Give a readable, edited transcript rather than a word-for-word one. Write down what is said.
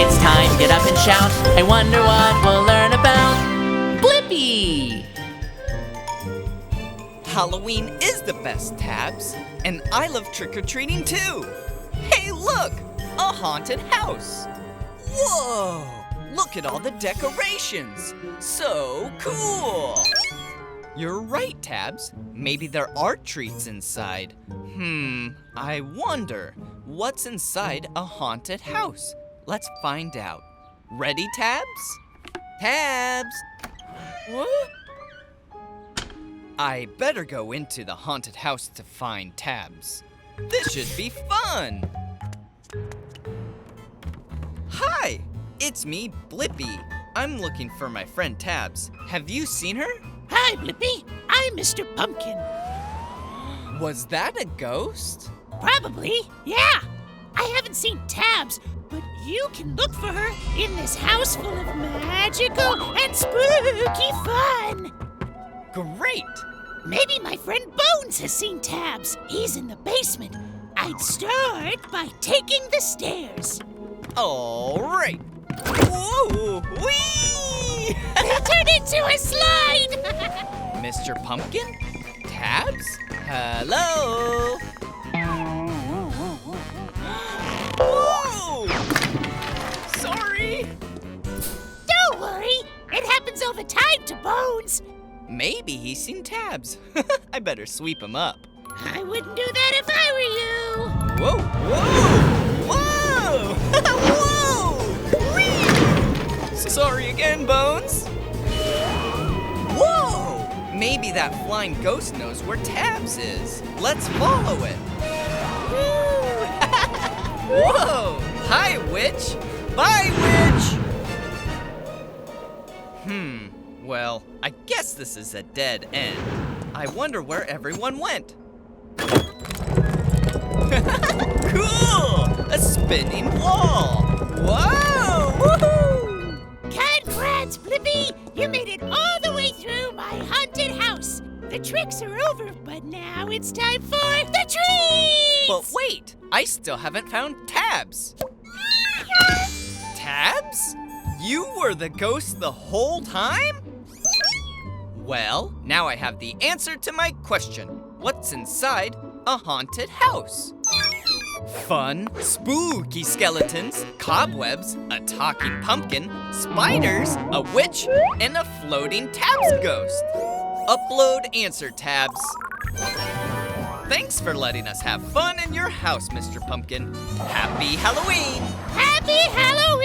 It's time to get up and shout. I wonder what we'll learn about Blippi. Halloween is the best, Tabs. And I love trick-or-treating too. Hey, look! A haunted house. Whoa! Look at all the decorations. So cool! You're right, Tabs. Maybe there are treats inside. I wonder, what's inside a haunted house? Let's find out. Ready, Tabs? Tabs! What? I better go into the haunted house to find Tabs. This should be fun! Hi! It's me, Blippi. I'm looking for my friend Tabs. Have you seen her? Hi, Blippi. I'm Mr. Pumpkin. Was that a ghost? Probably, yeah. I haven't seen Tabs, but you can look for her in this house full of magical and spooky fun. Great! Maybe my friend Bones has seen Tabs. He's in the basement. I'd start by taking the stairs. All right. Whoa! Whee! They turned into a slide! Mr. Pumpkin? Tabs? Hello? Whoa! Sorry. Don't worry. It happens all the time to Bones. Maybe he's seen Tabs. I better sweep him up. I wouldn't do that if I were you. Whoa! Whoa! Whoa! Whee! Sorry again, Bones. Whoa! Maybe that flying ghost knows where Tabs is. Let's follow it. Woo! Whoa! Hi, witch. Bye, witch. Well, I guess this is a dead end. I wonder where everyone went. Cool! A spinning wall! Whoa! Woohoo! Congrats, Blippi! You made it all the way through my haunted house. The tricks are over, but now it's time for the treats! But wait, I still haven't found Tabs. Tabs? You were the ghost the whole time? Well, now I have the answer to my question. What's inside a haunted house? Fun, spooky skeletons, cobwebs, a talking pumpkin, spiders, a witch, and a floating Tabs ghost. Upload answer, Tabs. Thanks for letting us have fun in your house, Mr. Pumpkin. Happy Halloween! Happy Halloween!